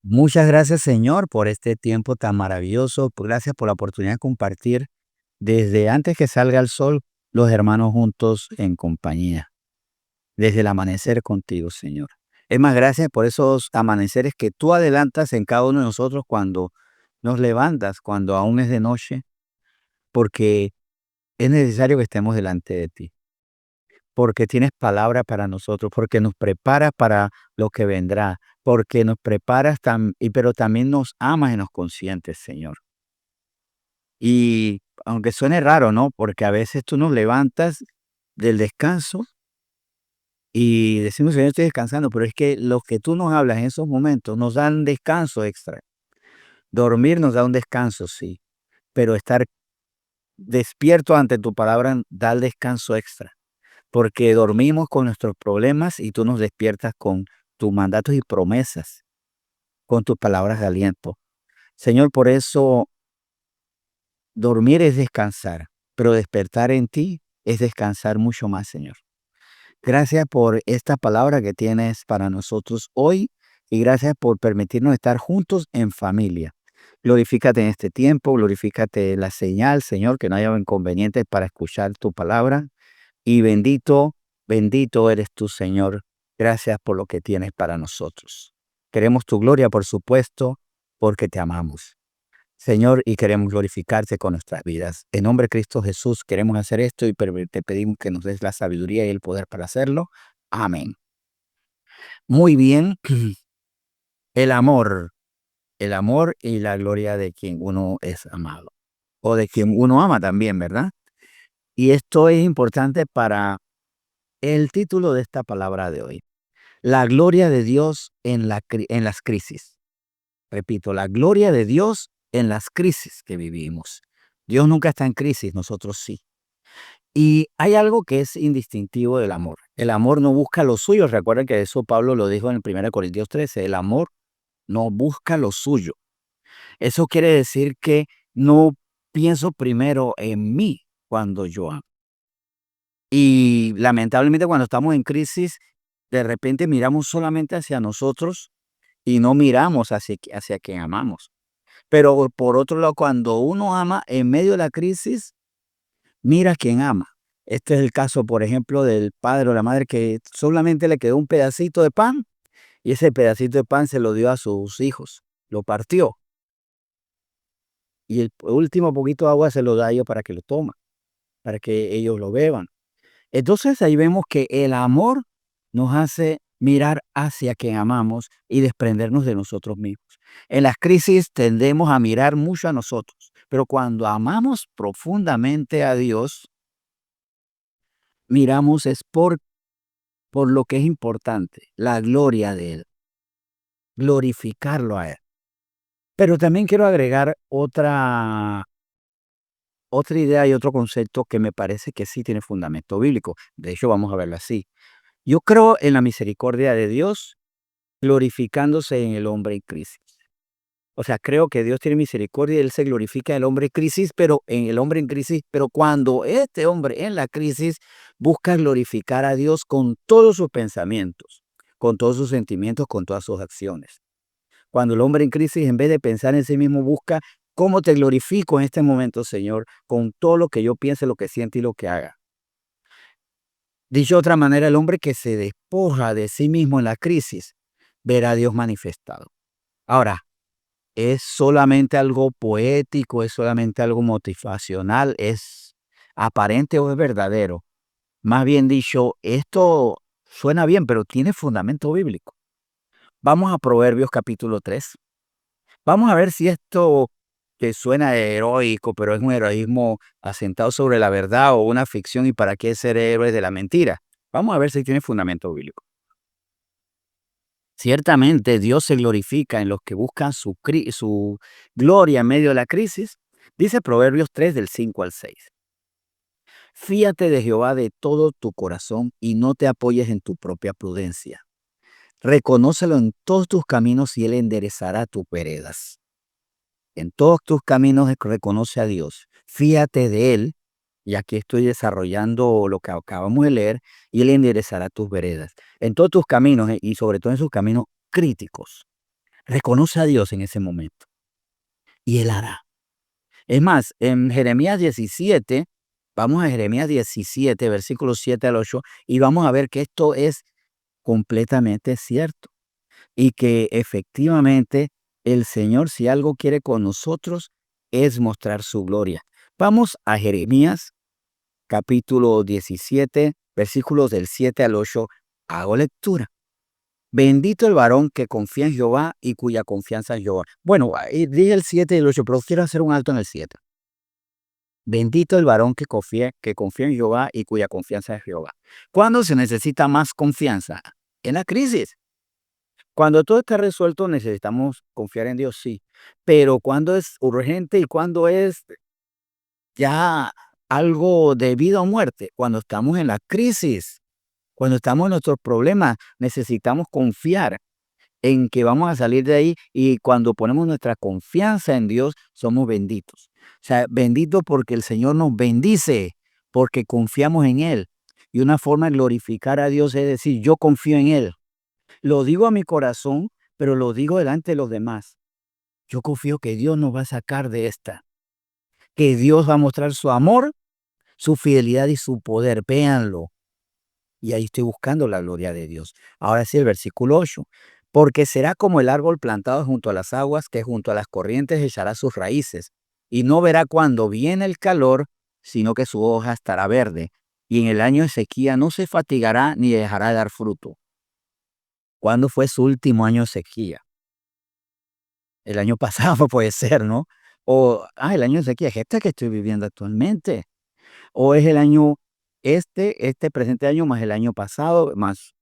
Muchas gracias, Señor, por este tiempo tan maravilloso. Gracias por la oportunidad de compartir desde antes que salga el sol, los hermanos juntos en compañía, desde el amanecer contigo, Señor. Es más, gracias por esos amaneceres que tú adelantas en cada uno de nosotros cuando nos levantas, cuando aún es de noche, porque es necesario que estemos delante de ti, porque tienes palabra para nosotros, porque nos preparas para lo que vendrá, porque nos preparas, pero también nos amas y nos consientes, Señor. Y aunque suene raro, ¿no? Porque a veces tú nos levantas del descanso y decimos: "Señor, estoy descansando", pero es que lo que tú nos hablas en esos momentos nos dan descanso extra. Dormir nos da un descanso, sí, pero estar despierto ante tu palabra da el descanso extra, porque dormimos con nuestros problemas y tú nos despiertas con tus mandatos y promesas, con tus palabras de aliento. Señor, por eso dormir es descansar, pero despertar en ti es descansar mucho más, Señor. Gracias por esta palabra que tienes para nosotros hoy y gracias por permitirnos estar juntos en familia. Glorifícate en este tiempo, glorifícate en la señal, Señor, que no haya inconvenientes para escuchar tu palabra. Y bendito, bendito eres tú, Señor. Gracias por lo que tienes para nosotros. Queremos tu gloria, por supuesto, porque te amamos. Señor, y queremos glorificarte con nuestras vidas. En nombre de Cristo Jesús queremos hacer esto y te pedimos que nos des la sabiduría y el poder para hacerlo. Amén. Muy bien, el amor, el amor y la gloria de quien uno es amado, o de quien uno ama también, ¿verdad? Y esto es importante para el título de esta palabra de hoy. La gloria de Dios en las crisis. Repito, la gloria de Dios en las crisis que vivimos. Dios nunca está en crisis, nosotros sí. Y hay algo que es indistintivo del amor. El amor no busca lo suyo. Recuerden que eso Pablo lo dijo en el 1 Corintios 13. El amor no busca lo suyo. Eso quiere decir que no pienso primero en mí cuando yo amo. Y lamentablemente cuando estamos en crisis, de repente miramos solamente hacia nosotros y no miramos hacia quien amamos. Pero por otro lado, cuando uno ama en medio de la crisis, mira a quien ama. Este es el caso, por ejemplo, del padre o la madre que solamente le quedó un pedacito de pan y ese pedacito de pan se lo dio a sus hijos, lo partió y el último poquito de agua se lo da a ellos para que lo tomen, para que ellos lo beban. Entonces ahí vemos que el amor nos hace mirar hacia quien amamos y desprendernos de nosotros mismos. En las crisis tendemos a mirar mucho a nosotros, pero cuando amamos profundamente a Dios, miramos es por lo que es importante, la gloria de Él, glorificarlo a Él. Pero también quiero agregar otra idea y otro concepto que me parece que sí tiene fundamento bíblico. De hecho, vamos a verlo así. Yo creo en la misericordia de Dios glorificándose en el hombre en crisis. O sea, creo que Dios tiene misericordia y Él se glorifica en el hombre en crisis, pero en el hombre en crisis, pero cuando este hombre en la crisis busca glorificar a Dios con todos sus pensamientos, con todos sus sentimientos, con todas sus acciones. Cuando el hombre en crisis, en vez de pensar en sí mismo, busca cómo te glorifico en este momento, Señor, con todo lo que yo piense, lo que siente y lo que haga. Dicho de otra manera, el hombre que se despoja de sí mismo en la crisis, verá a Dios manifestado. Ahora, ¿es solamente algo poético, es solamente algo motivacional, es aparente o es verdadero? Más bien dicho, esto suena bien, pero tiene fundamento bíblico. Vamos a Proverbios capítulo 3. Vamos a ver si esto que suena heroico, pero es un heroísmo asentado sobre la verdad o una ficción y para qué ser héroes de la mentira. Vamos a ver si tiene fundamento bíblico. Ciertamente Dios se glorifica en los que buscan su gloria en medio de la crisis. Dice Proverbios 3 del 5 al 6. Fíate de Jehová de todo tu corazón y no te apoyes en tu propia prudencia. Reconócelo en todos tus caminos y Él enderezará tus veredas. En todos tus caminos reconoce a Dios. Fíate de Él, y aquí estoy desarrollando lo que acabamos de leer, y Él enderezará tus veredas. En todos tus caminos y sobre todo en sus caminos críticos. Reconoce a Dios en ese momento y Él hará. Es más, en Jeremías 17, vamos a Jeremías 17, versículos 7 al 8, y vamos a ver que esto es completamente cierto y que efectivamente el Señor, si algo quiere con nosotros, es mostrar su gloria. Vamos a Jeremías capítulo 17, versículos del 7 al 8. Hago lectura. Bendito el varón que confía en Jehová y cuya confianza en Jehová. Bueno, ahí dije el 7 y el 8, pero quiero hacer un alto en el 7. Bendito el varón que confía en Jehová y cuya confianza es Jehová. ¿Cuándo se necesita más confianza? En la crisis. Cuando todo está resuelto necesitamos confiar en Dios, sí. Pero cuando es urgente y cuando es ya algo de vida o muerte, cuando estamos en la crisis, cuando estamos en nuestros problemas, necesitamos confiar en que vamos a salir de ahí, y cuando ponemos nuestra confianza en Dios, somos benditos. O sea, bendito porque el Señor nos bendice, porque confiamos en Él. Y una forma de glorificar a Dios es decir, yo confío en Él. Lo digo a mi corazón, pero lo digo delante de los demás. Yo confío que Dios nos va a sacar de esta, que Dios va a mostrar su amor, su fidelidad y su poder. Véanlo. Y ahí estoy buscando la gloria de Dios. Ahora sí, el versículo 8. Porque será como el árbol plantado junto a las aguas, que junto a las corrientes echará sus raíces, y no verá cuando viene el calor, sino que su hoja estará verde, y en el año de sequía no se fatigará ni dejará de dar fruto. ¿Cuándo fue su último año de sequía? El año pasado puede ser, ¿no? O, el año de sequía es este que estoy viviendo actualmente. O es el año, este presente año más el año pasado, más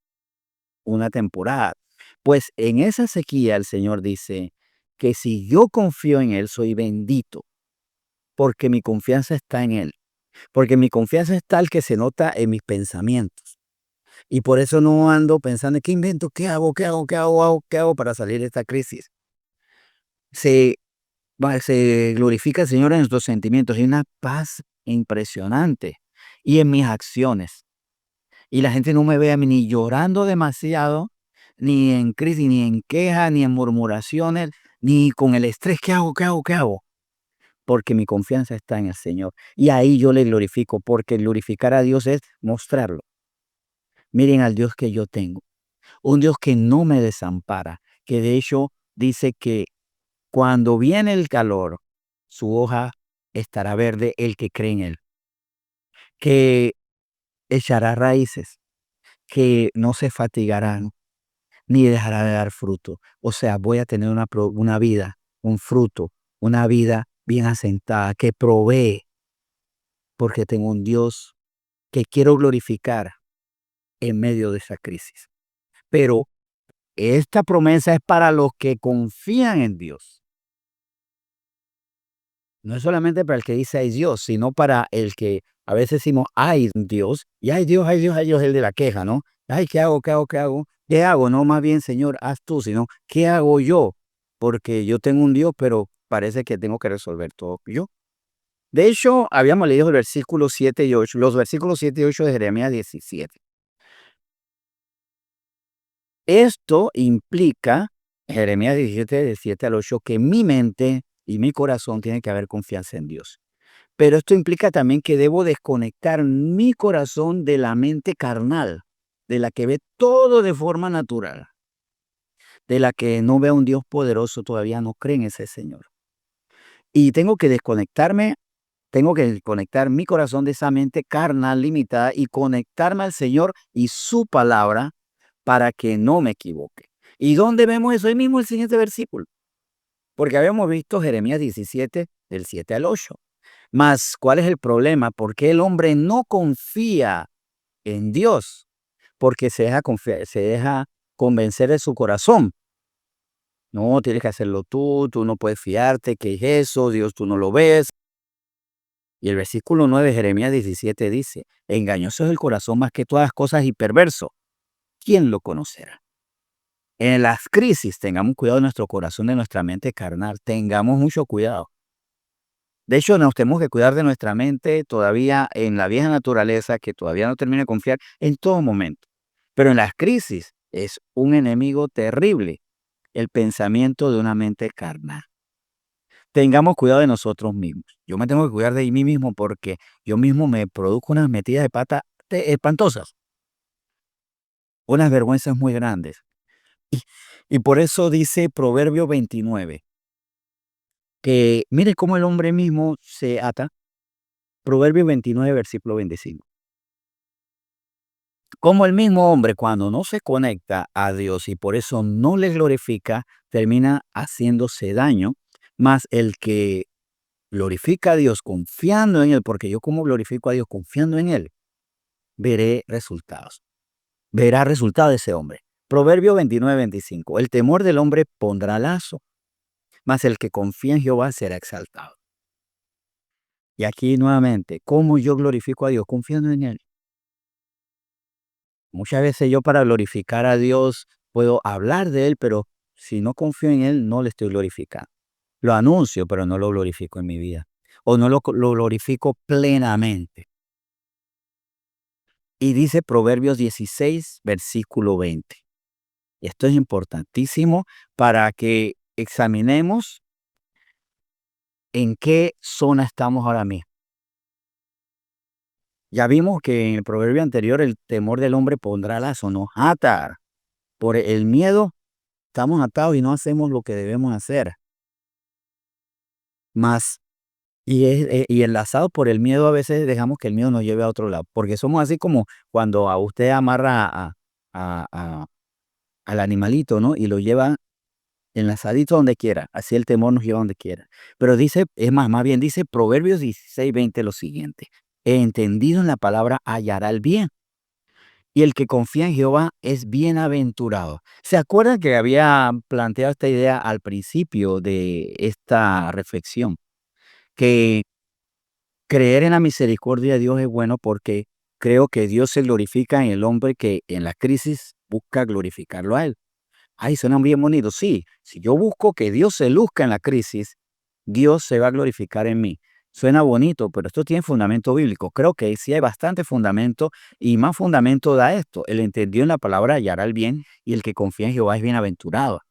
una temporada. Pues en esa sequía el Señor dice que si yo confío en Él, soy bendito, porque mi confianza está en Él, porque mi confianza es tal que se nota en mis pensamientos. Y por eso no ando pensando, ¿qué invento? ¿Qué hago? ¿Qué hago? ¿Qué hago? ¿Qué hago para salir de esta crisis? Se, se glorifica el Señor en nuestros sentimientos y una paz impresionante. Y en mis acciones. Y la gente no me ve a mí ni llorando demasiado, ni en crisis, ni en queja, ni en murmuraciones, ni con el estrés. ¿Qué hago? ¿Qué hago? ¿Qué hago? Porque mi confianza está en el Señor. Y ahí yo le glorifico, porque glorificar a Dios es mostrarlo. Miren al Dios que yo tengo. Un Dios que no me desampara, que de hecho dice que cuando viene el calor, su hoja estará verde, el que cree en Él, que echará raíces, que no se fatigará, ni dejará de dar fruto. O sea, voy a tener una vida, un fruto, una vida bien asentada, que provee, porque tengo un Dios que quiero glorificar en medio de esa crisis. Pero esta promesa es para los que confían en Dios. No es solamente para el que dice ay Dios, sino para el que a veces decimos ay Dios, y ay Dios, ay Dios, ay Dios, el de la queja, ¿no? Ay, ¿qué hago? ¿Qué hago? ¿Qué hago? ¿Qué hago? No, más bien, Señor, haz tú, sino, ¿qué hago yo? Porque yo tengo un Dios, pero parece que tengo que resolver todo yo. De hecho, habíamos leído el versículo 7 y 8, los versículos 7 y 8 de Jeremías 17. Esto implica, Jeremías 17, de 7 al 8, que mi mente y mi corazón tienen que haber confianza en Dios. Pero esto implica también que debo desconectar mi corazón de la mente carnal, de la que ve todo de forma natural, de la que no ve a un Dios poderoso, todavía no cree en ese Señor. Y tengo que desconectar mi corazón de esa mente carnal limitada y conectarme al Señor y su palabra para que no me equivoque. ¿Y dónde vemos eso? Ahí mismo el siguiente versículo. Porque habíamos visto Jeremías 17, del 7 al 8. Mas, ¿cuál es el problema? Porque el hombre no confía en Dios, porque se deja convencer de su corazón. No, tienes que hacerlo tú no puedes fiarte, ¿qué es eso? Dios, tú no lo ves. Y el versículo 9 de Jeremías 17 dice, engañoso es el corazón más que todas las cosas y perverso. ¿Quién lo conocerá? En las crisis tengamos cuidado de nuestro corazón, de nuestra mente carnal. Tengamos mucho cuidado. De hecho, nos tenemos que cuidar de nuestra mente todavía en la vieja naturaleza, que todavía no termina de confiar en todo momento. Pero en las crisis es un enemigo terrible. el pensamiento de una mente carnal. Tengamos cuidado de nosotros mismos. Yo me tengo que cuidar de mí mismo porque yo mismo me produzco unas metidas de pata espantosas, unas vergüenzas muy grandes. Y, y por eso dice Proverbio 29, que mire cómo el hombre mismo se ata. Proverbio 29, versículo 25. Como el mismo hombre cuando no se conecta a Dios y por eso no le glorifica, termina haciéndose daño, más el que glorifica a Dios confiando en Él, porque yo como glorifico a Dios confiando en Él, veré resultados. Verá resultados de ese hombre. Proverbio 29, 25. El temor del hombre pondrá lazo, mas el que confía en Jehová será exaltado. Y aquí nuevamente, ¿cómo yo glorifico a Dios? Confiando en Él. Muchas veces yo para glorificar a Dios puedo hablar de Él, pero si no confío en Él, no le estoy glorificando. Lo anuncio, pero no lo glorifico en mi vida. O no lo glorifico plenamente. Y dice Proverbios 16, versículo 20. Y esto es importantísimo para que examinemos en qué zona estamos ahora mismo. Ya vimos que en el proverbio anterior el temor del hombre pondrá lazo, nos ata. Por el miedo estamos atados y no hacemos lo que debemos hacer. Más, y enlazado por el miedo a veces dejamos que el miedo nos lleve a otro lado. Porque somos así como cuando a usted amarra a- a- al animalito, ¿no? Y lo lleva enlazadito donde quiera. Así el temor nos lleva donde quiera. Pero dice, es más bien dice Proverbios 16, 20 lo siguiente. Entendido en la palabra hallará el bien. Y el que confía en Jehová es bienaventurado. ¿Se acuerdan que había planteado esta idea al principio de esta reflexión? Que creer en la misericordia de Dios es bueno porque creo que Dios se glorifica en el hombre que en la crisis busca glorificarlo a Él. Ay, suena bien bonito. Sí, si yo busco que Dios se luzca en la crisis, Dios se va a glorificar en mí. Suena bonito, pero esto tiene fundamento bíblico. Creo que sí hay bastante fundamento y más fundamento da esto. El entendido en la palabra hallará el bien y el que confía en Jehová es bienaventurado.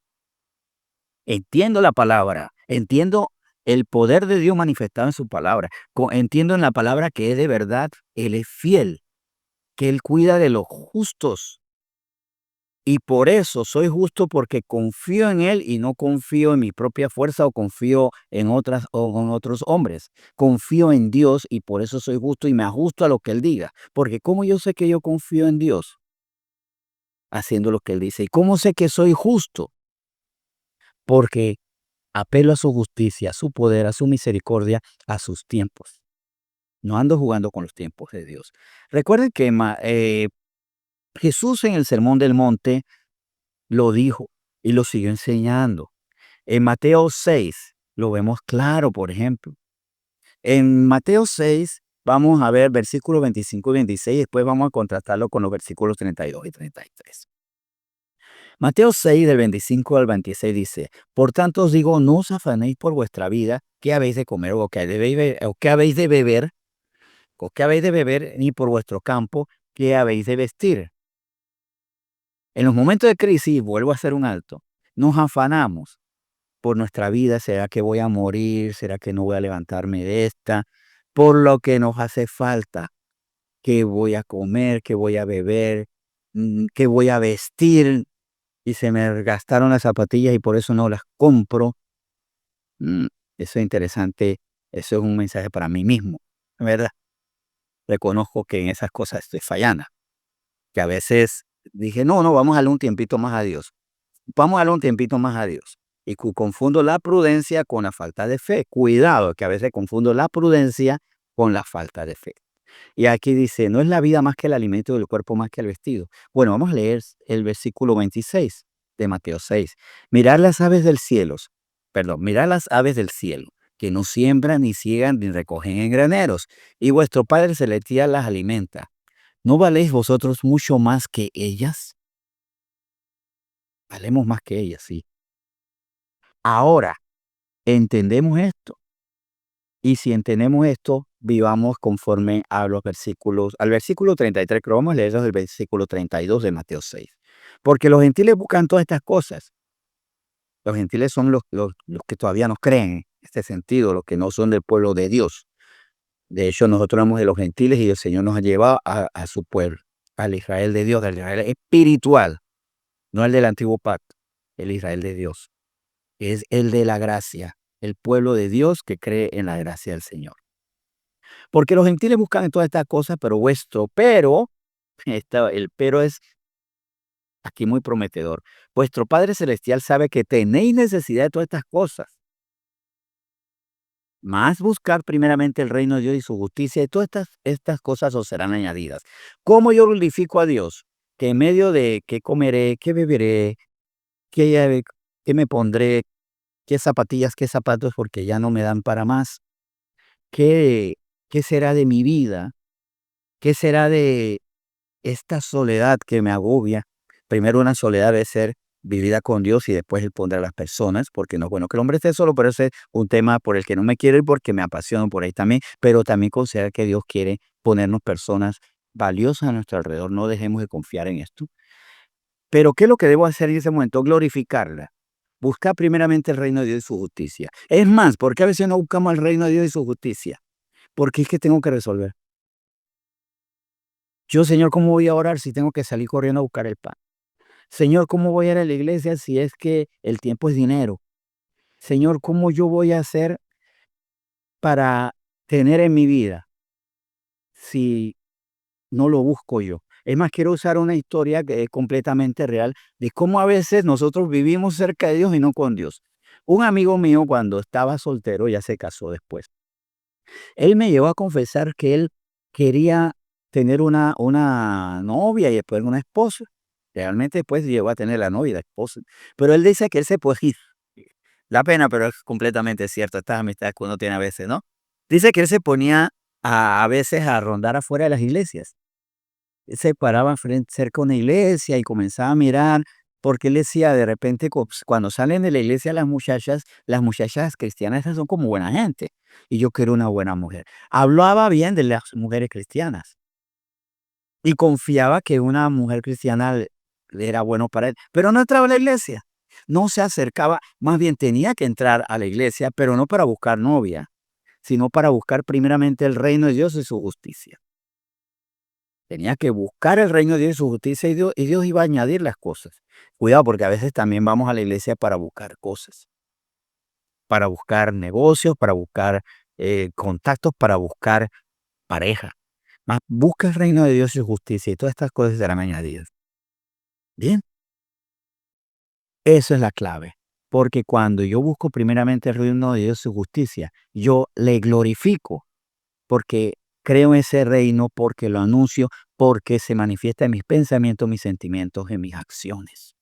Entiendo la palabra, entiendo el poder de Dios manifestado en su palabra. Entiendo en la palabra que es de verdad, Él es fiel, que Él cuida de los justos. Y por eso soy justo porque confío en Él y no confío en mi propia fuerza o confío en otras o en otros hombres. Confío en Dios y por eso soy justo y me ajusto a lo que Él diga. Porque ¿cómo yo sé que yo confío en Dios? Haciendo lo que Él dice. ¿Y cómo sé que soy justo? Porque apelo a su justicia, a su poder, a su misericordia, a sus tiempos. No ando jugando con los tiempos de Dios. Recuerden que Jesús en el Sermón del Monte lo dijo y lo siguió enseñando. En Mateo 6 lo vemos claro, por ejemplo. En Mateo 6 vamos a ver versículos 25 y 26, después vamos a contrastarlo con los versículos 32 y 33. Mateo 6 del 25 al 26 dice, por tanto os digo, no os afanéis por vuestra vida, qué habéis de comer o qué habéis de beber, o qué habéis de beber, ni por vuestro campo, qué habéis de vestir. En los momentos de crisis, vuelvo a hacer un alto, nos afanamos por nuestra vida. ¿Será que voy a morir? ¿Será que no voy a levantarme de esta? Por lo que nos hace falta. ¿Qué voy a comer? ¿Qué voy a beber? ¿Qué voy a vestir? Y se me gastaron las zapatillas y por eso no las compro. Mm, Eso es interesante. Eso es un mensaje para mí mismo, ¿verdad? Reconozco que en esas cosas estoy fallando. Que a veces dije, no, no, vamos a darle un tiempito más a Dios. Vamos a darle un tiempito más a Dios. Y confundo la prudencia con la falta de fe. Cuidado, que a veces confundo la prudencia con la falta de fe. Y aquí dice, no es la vida más que el alimento del cuerpo más que el vestido. Bueno, vamos a leer el versículo 26 de Mateo 6. Mirad las aves del cielo, mirad las aves del cielo, que no siembran, ni ciegan, ni recogen en graneros, y vuestro Padre celestial las alimenta. ¿No valéis vosotros mucho más que ellas? Valemos más que ellas, sí. Ahora, entendemos esto. Y si entendemos esto, vivamos conforme a los versículos, al versículo 33, que lo vamos a leer desde el versículo 32 de Mateo 6. Porque los gentiles buscan todas estas cosas, Los gentiles son los que todavía no creen en este sentido, los que no son del pueblo de Dios. De hecho, nosotros somos de los gentiles y el Señor nos ha llevado a su pueblo, al Israel de Dios, al Israel espiritual, no el del antiguo pacto, el Israel de Dios. Es el de la gracia, el pueblo de Dios que cree en la gracia del Señor. Porque los gentiles buscan en todas estas cosas, el pero es aquí muy prometedor. Vuestro Padre Celestial sabe que tenéis necesidad de todas estas cosas. Más buscar primeramente el reino de Dios y su justicia, y todas estas cosas os serán añadidas. ¿Cómo yo glorifico a Dios? Que en medio de qué comeré, qué beberé, qué, qué me pondré, qué zapatillas, qué zapatos, porque ya no me dan para más. ¿Qué, qué será de mi vida? ¿Qué será de esta soledad que me agobia? Primero, una soledad debe ser vivida con Dios y después Él pondrá a las personas, porque no es bueno que el hombre esté solo, pero ese es un tema por el que no me quiero ir porque me apasiona por ahí también, pero también considerar que Dios quiere ponernos personas valiosas a nuestro alrededor, no dejemos de confiar en esto. Pero ¿qué es lo que debo hacer en ese momento? Glorificarla. Buscar primeramente el reino de Dios y su justicia. Es más, ¿por qué a veces no buscamos el reino de Dios y su justicia? Porque es que tengo que resolver. Yo, Señor, ¿cómo voy a orar si tengo que salir corriendo a buscar el pan? Señor, ¿cómo voy a ir a la iglesia si es que el tiempo es dinero? Señor, ¿cómo yo voy a hacer para tener en mi vida si no lo busco yo? Es más, quiero usar una historia que es completamente real de cómo a veces nosotros vivimos cerca de Dios y no con Dios. Un amigo mío cuando estaba soltero, ya se casó después, él me llevó a confesar que él quería tener una novia y después una esposa. Realmente después llegó a tener la novia y la esposa. Pero él dice que él se puede ir. Da pena, pero es completamente cierto. Estas amistades que uno tiene a veces, ¿no? Dice que él se ponía a veces a rondar afuera de las iglesias. Él se paraba cerca de una iglesia y comenzaba a mirar, porque él decía, de repente, cuando salen de la iglesia las muchachas cristianas esas son como buena gente, y yo quiero una buena mujer. Hablaba bien de las mujeres cristianas y confiaba que una mujer cristiana era bueno para él, pero no entraba a la iglesia, no se acercaba, más bien tenía que entrar a la iglesia, pero no para buscar novia, sino para buscar primeramente el reino de Dios y su justicia. Tenía que buscar el reino de Dios y su justicia y Dios iba a añadir las cosas. Cuidado, porque a veces también vamos a la iglesia para buscar cosas, para buscar negocios, para buscar contactos, para buscar pareja. Más busca el reino de Dios y su justicia y todas estas cosas serán añadidas. Bien, eso es la clave. Porque cuando yo busco primeramente el reino de Dios y su justicia, yo le glorifico porque creo en ese reino, porque lo anuncio, porque se manifiesta en mis pensamientos, mis sentimientos, en mis acciones.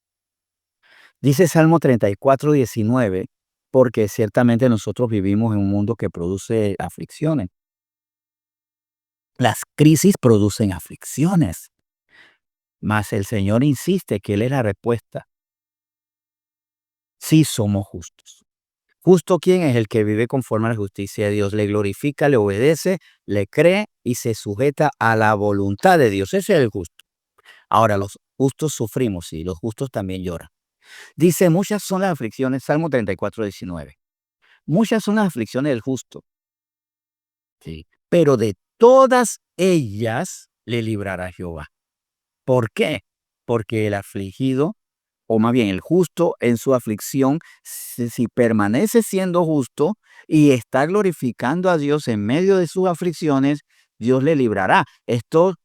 Dice Salmo 34:19, porque ciertamente nosotros vivimos en un mundo que produce aflicciones. Las crisis producen aflicciones, mas el Señor insiste que Él es la respuesta. Sí somos justos. Justo quién es el que vive conforme a la justicia de Dios, le glorifica, le obedece, le cree y se sujeta a la voluntad de Dios. Ese es el justo. Ahora, los justos sufrimos y los justos también lloran. Dice, muchas son las aflicciones, Salmo 34:19. Muchas son las aflicciones del justo, sí, pero de todas ellas le librará Jehová. ¿Por qué? Porque el afligido, o más bien el justo en su aflicción, si permanece siendo justo y está glorificando a Dios en medio de sus aflicciones, Dios le librará. Esto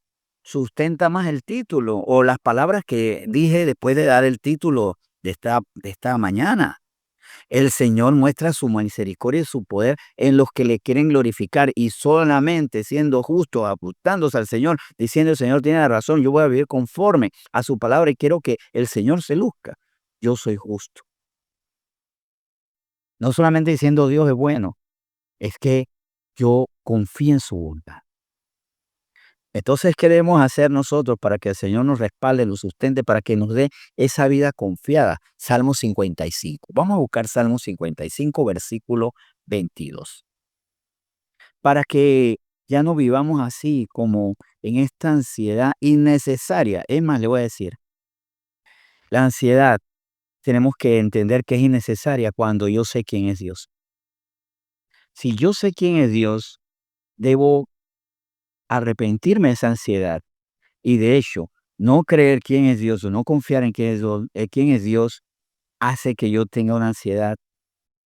sustenta más el título o las palabras que dije después de dar el título de esta mañana. El Señor muestra su misericordia y su poder en los que le quieren glorificar y solamente siendo justo, apuntándose al Señor, diciendo el Señor tiene la razón, yo voy a vivir conforme a su palabra y quiero que el Señor se luzca. Yo soy justo. No solamente diciendo Dios es bueno, es que yo confío en su bondad. Entonces, ¿qué debemos hacer nosotros para que el Señor nos respalde, nos sustente, para que nos dé esa vida confiada? Salmo 55. Vamos a buscar Salmo 55, versículo 22. Para que ya no vivamos así como en esta ansiedad innecesaria. Es más, le voy a decir, la ansiedad tenemos que entender que es innecesaria cuando yo sé quién es Dios. Si yo sé quién es Dios, debo arrepentirme de esa ansiedad. Y de hecho, no creer quién es Dios o no confiar en quién es Dios hace que yo tenga una ansiedad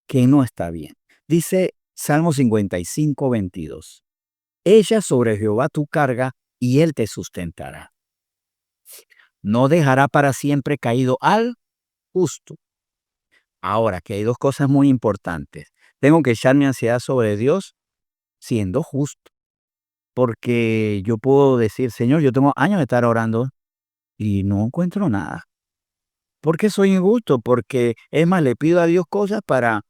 que no está bien. Dice Salmo 55:22. Echa sobre Jehová tu carga y él te sustentará. No dejará para siempre caído al justo. Ahora, que hay dos cosas muy importantes. Tengo que echar mi ansiedad sobre Dios siendo justo, porque yo puedo decir, Señor, yo tengo años de estar orando y no encuentro nada. ¿Por qué soy injusto? Porque, es más, le pido a Dios cosas para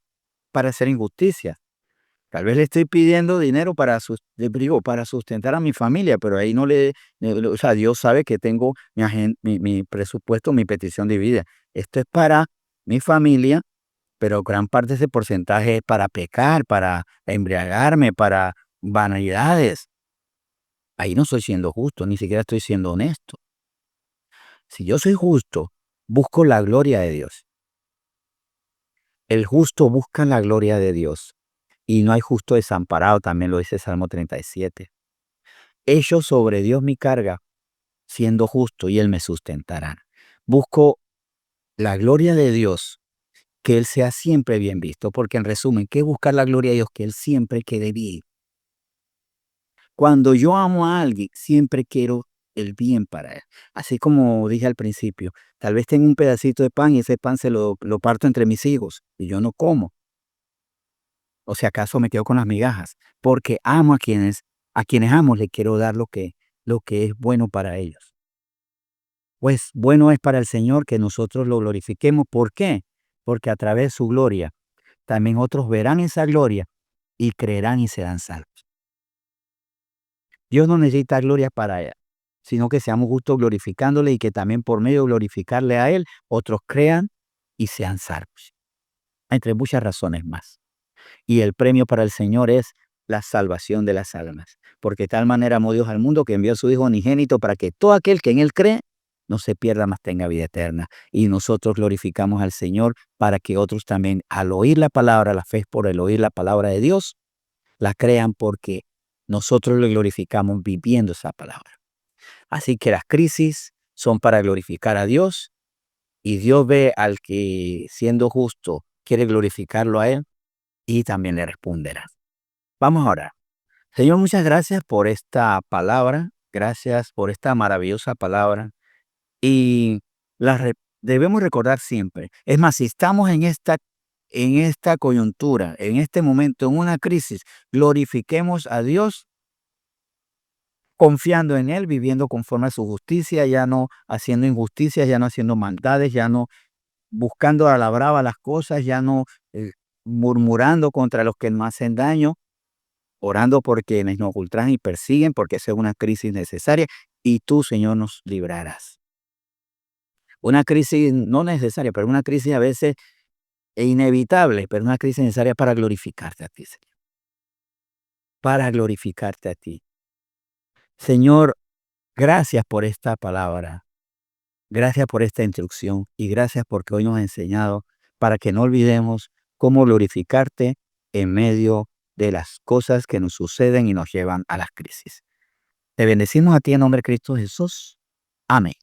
hacer injusticia. Tal vez le estoy pidiendo dinero para sustentar a mi familia, pero ahí no o sea, Dios sabe que tengo mi presupuesto, mi petición dividida. Esto es para mi familia, pero gran parte de ese porcentaje es para pecar, para embriagarme, para vanidades. Ahí no estoy siendo justo, ni siquiera estoy siendo honesto. Si yo soy justo, busco la gloria de Dios. El justo busca la gloria de Dios. Y no hay justo desamparado, también lo dice Salmo 37. Echo sobre Dios mi carga, siendo justo, y Él me sustentará. Busco la gloria de Dios, que Él sea siempre bien visto, porque en resumen, ¿qué es buscar la gloria de Dios? Que Él siempre quede bien. Cuando yo amo a alguien, siempre quiero el bien para él. Así como dije al principio, tal vez tengo un pedacito de pan y ese pan lo parto entre mis hijos y yo no como. O si acaso me quedo con las migajas, porque amo a quienes amo, le quiero dar lo que es bueno para ellos. Pues bueno es para el Señor que nosotros lo glorifiquemos. ¿Por qué? Porque a través de su gloria, también otros verán esa gloria y creerán y serán salvos. Dios no necesita gloria para Él, sino que seamos justos glorificándole y que también por medio de glorificarle a Él, otros crean y sean salvos. Entre muchas razones más. Y el premio para el Señor es la salvación de las almas. Porque de tal manera amó Dios al mundo que envió a su Hijo unigénito para que todo aquel que en Él cree no se pierda, mas tenga vida eterna. Y nosotros glorificamos al Señor para que otros también, al oír la palabra, la fe es por el oír la palabra de Dios, la crean porque nosotros le glorificamos viviendo esa palabra. Así que las crisis son para glorificar a Dios y Dios ve al que siendo justo quiere glorificarlo a Él y también le responderá. Vamos a orar. Señor, muchas gracias por esta palabra, gracias por esta maravillosa palabra y debemos recordar siempre. Es más, si estamos en esta coyuntura, en este momento, en una crisis, glorifiquemos a Dios confiando en Él, viviendo conforme a su justicia, ya no haciendo injusticias, ya no haciendo maldades, ya no buscando a la brava las cosas, ya no murmurando contra los que nos hacen daño, orando por quienes nos ultrajan y persiguen, porque esa es una crisis necesaria, y tú, Señor, nos librarás. Una crisis no necesaria, pero una crisis a veces inevitable, pero una crisis necesaria para glorificarte a ti, Señor. Para glorificarte a ti. Señor, gracias por esta palabra. Gracias por esta instrucción y gracias porque hoy nos ha enseñado para que no olvidemos cómo glorificarte en medio de las cosas que nos suceden y nos llevan a las crisis. Te bendecimos a ti en nombre de Cristo Jesús. Amén.